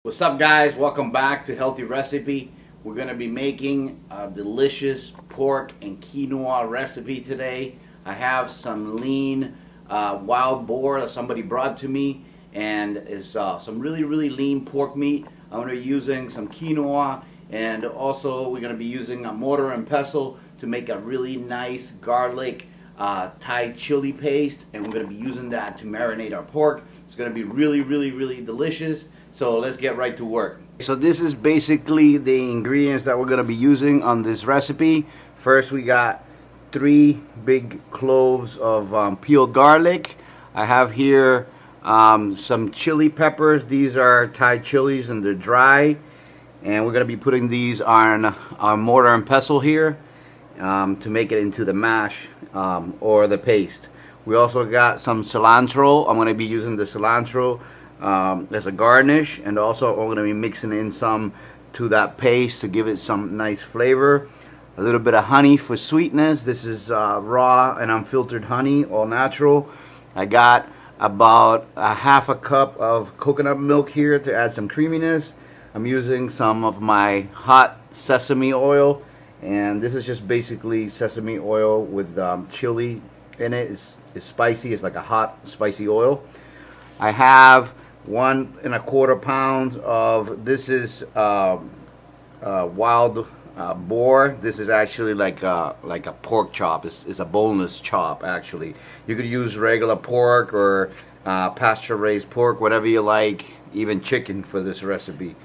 What's up, guys? Welcome back to Healthy Recipe. We're going to be making a delicious pork and quinoa recipe today. I have some lean wild boar that somebody brought to me, and is some really lean pork meat. I'm going to be using some quinoa, and also we're going to be using a mortar and pestle to make a really nice garlic Thai chili paste, and we're going to be using that to marinate our pork. It's going to be really delicious. So let's get right to work. So this is basically the ingredients that we're going to be using on this recipe. First, we got 3 big cloves of peeled garlic. I have here some chili peppers. These are Thai chilies and they're dry. And we're going to be putting these on our mortar and pestle here to make it into the mash or the paste. We also got some cilantro. I'm going to be using the cilantro as a garnish, and also we're going to be mixing in some to that paste to give it some nice flavor. A little bit of honey for sweetness. This is raw and unfiltered honey, all natural. I got about a half a cup of coconut milk here to add some creaminess. I'm using some of my hot sesame oil, and this is just basically sesame oil with chili in it. It's spicy. It's like a hot spicy oil. I have 1 1/4 pounds of this is wild boar. This is actually like a pork chop. It's a boneless chop actually. You could use regular pork or pasture raised pork, whatever you like, even chicken for this recipe.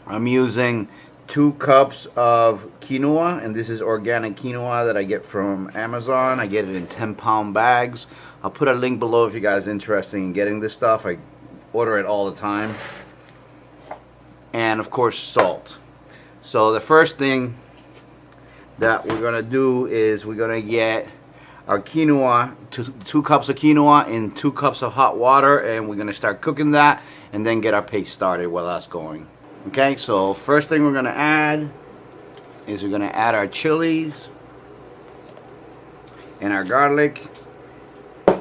I'm using 2 cups of quinoa, and this is organic quinoa that I get from Amazon. I get it in 10-pound bags. I'll put a link below if you guys are interested in getting this stuff. I order it all the time. And of course, salt. So the first thing that we're gonna do is we're gonna get our quinoa, 2 cups of quinoa in 2 cups of hot water, and we're gonna start cooking that and then get our paste started while that's going. Okay, so first thing we're gonna add is we're gonna add our chilies and our garlic. A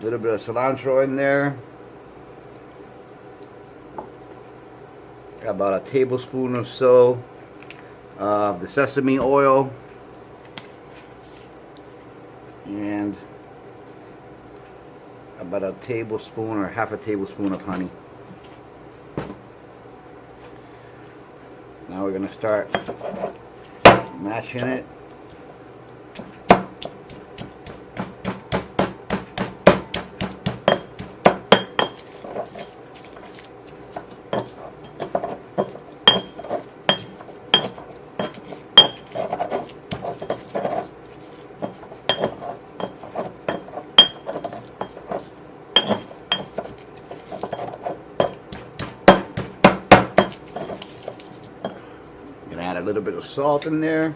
little bit of cilantro in there. About a tablespoon or so of the sesame oil. And about a tablespoon or half a tablespoon of honey. Now we're going to start mashing it. Add a little bit of salt in there.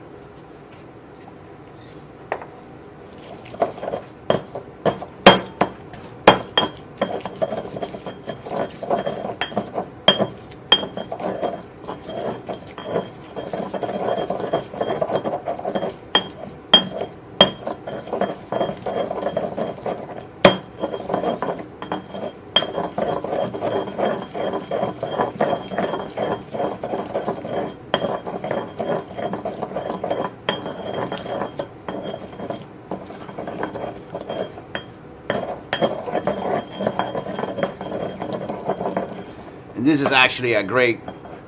This is actually a great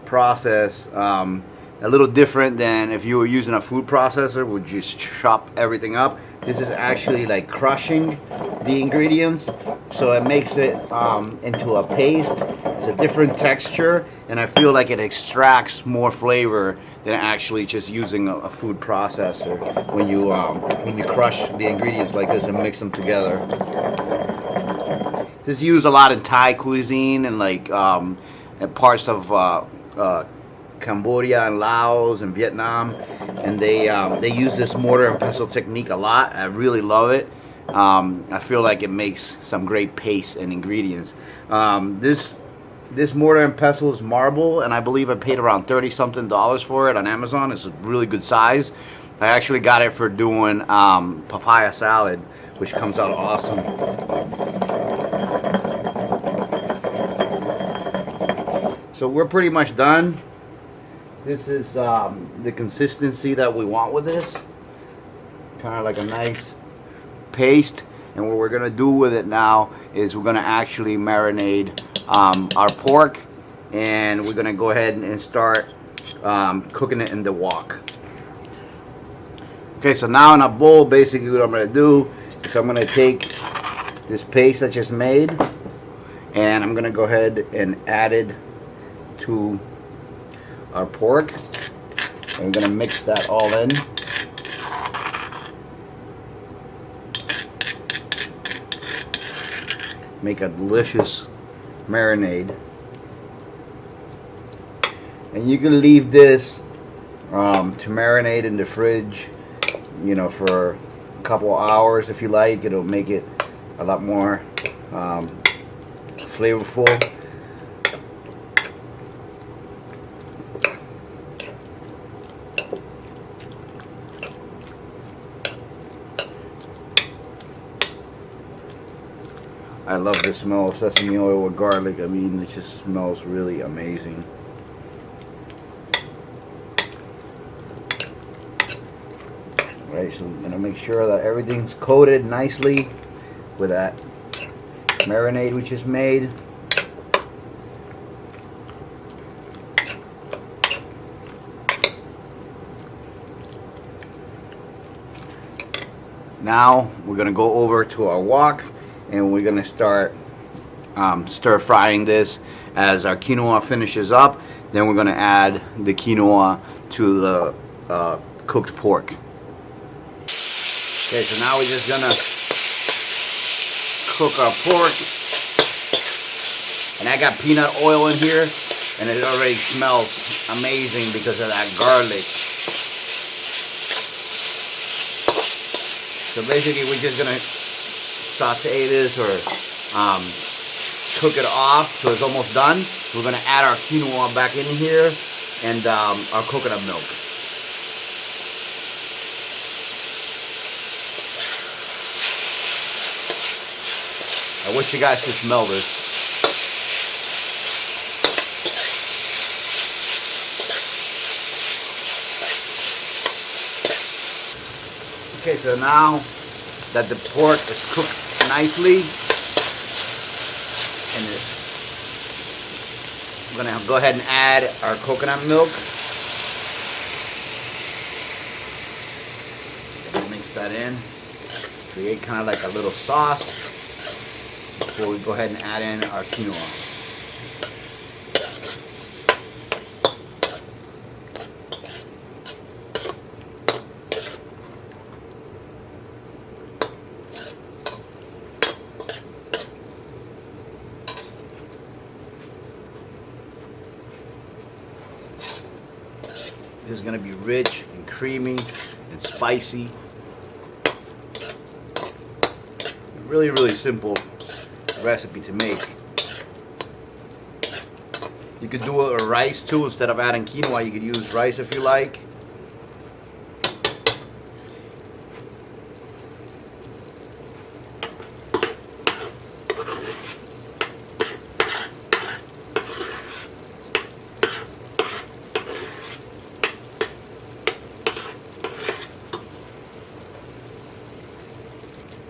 process, a little different than if you were using a food processor, would just chop everything up. This is actually like crushing the ingredients, so it makes it into a paste. It's a different texture, and I feel like it extracts more flavor than actually just using a food processor when you crush the ingredients like this and mix them together. This is used a lot in Thai cuisine and like parts of Cambodia and Laos and Vietnam, and they use this mortar and pestle technique a lot. I really love it. I feel like it makes some great paste and ingredients. This mortar and pestle is marble, and I believe I paid around $30-something for it on Amazon. It's a really good size. I actually got it for doing papaya salad, which comes out awesome. So we're pretty much done. This is the consistency that we want with this. Kind of like a nice paste. And what we're going to do with it now is we're going to actually marinate our pork. And we're going to go ahead and start cooking it in the wok. Okay, so now in a bowl, basically what I'm going to do is I'm going to take this paste I just made, and I'm going to go ahead and add it to our pork. And we're going to mix that all in. Make a delicious marinade. And you can leave this to marinate in the fridge, you know, for a couple of hours if you like. It'll make it a lot more flavorful. I love the smell of sesame oil with garlic. I mean, it just smells really amazing. Right, so I'm gonna make sure that everything's coated nicely with that marinade we just made. Now we're gonna go over to our wok and we're gonna start stir frying this as our quinoa finishes up. Then we're gonna add the quinoa to the cooked pork. Okay, so now we're just gonna cook our pork. And I got peanut oil in here, and it already smells amazing because of that garlic. So basically we're just gonna saute this or cook it off so it's almost done. We're gonna add our quinoa back in here and our coconut milk. I wish you guys could smell this. Okay, so now that the pork is cooked nicely, and I'm gonna go ahead and add our coconut milk. Mix that in. Create kind of like a little sauce. Before we go ahead and add in our quinoa. This is going to be rich and creamy and spicy. Really, really simple recipe to make. You could do it with rice too. Instead of adding quinoa, you could use rice if you like.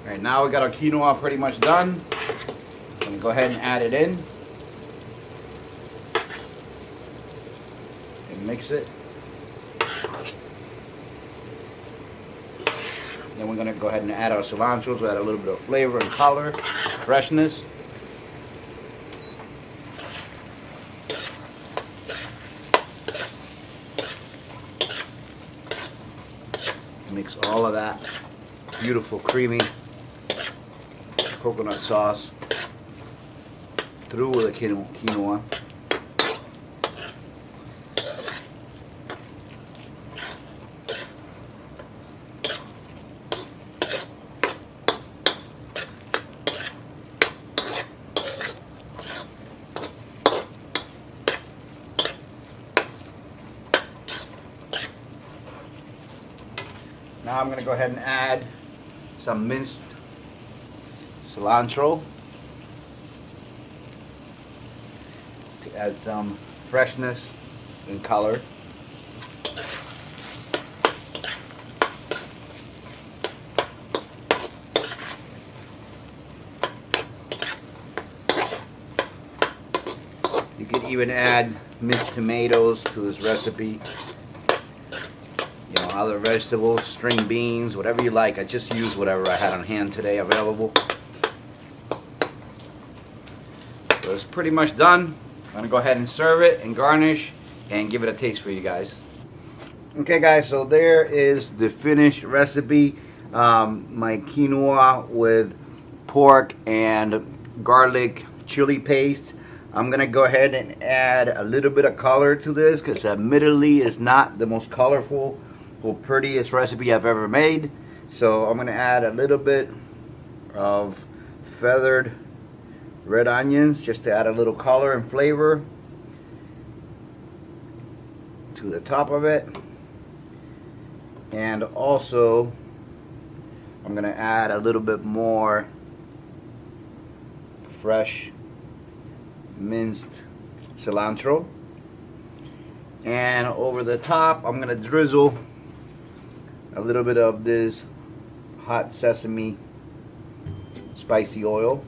Alright, now we got our quinoa pretty much done. I'm going to go ahead and add it in. And mix it. Then we're going to go ahead and add our cilantro to add a little bit of flavor and color, freshness. Mix all of that beautiful creamy coconut sauce through with the quinoa. Now I'm going to go ahead and add some minced cilantro to add some freshness and color. You could even add minced tomatoes to this recipe. You know, other vegetables, string beans, whatever you like. I just used whatever I had on hand today available. So it's pretty much done. I'm gonna go ahead and serve it and garnish and give it a taste for you guys. Okay guys, so there is the finished recipe. My quinoa with pork and garlic chili paste. I'm gonna go ahead and add a little bit of color to this because admittedly it's not the most colorful or prettiest recipe I've ever made. So I'm gonna add a little bit of feathered red onions just to add a little color and flavor to the top of it. And also I'm gonna add a little bit more fresh minced cilantro, and over the top I'm gonna drizzle a little bit of this hot sesame spicy oil.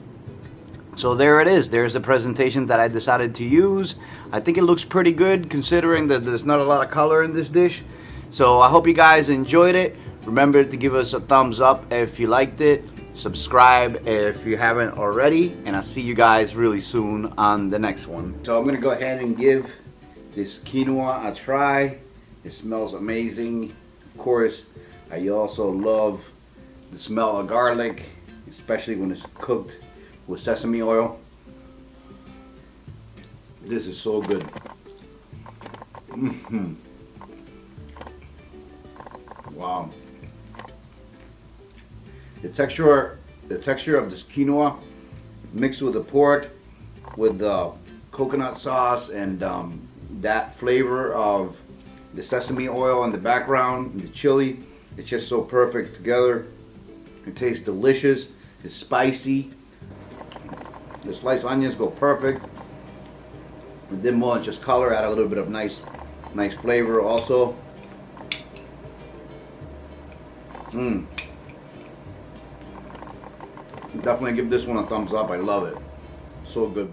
So there it is. There's the presentation that I decided to use. I think it looks pretty good considering that there's not a lot of color in this dish. So I hope you guys enjoyed it. Remember to give us a thumbs up if you liked it. Subscribe if you haven't already, and I'll see you guys really soon on the next one. So I'm gonna go ahead and give this quinoa a try. It smells amazing. Of course, I also love the smell of garlic, especially when it's cooked with sesame oil. This is so good. Wow. The texture of this quinoa mixed with the pork, with the coconut sauce, and that flavor of the sesame oil in the background, and the chili, it's just so perfect together. It tastes delicious. It's spicy. The sliced onions go perfect. And then more just color, add a little bit of nice flavor also. Definitely give this one a thumbs up. I love it. So good.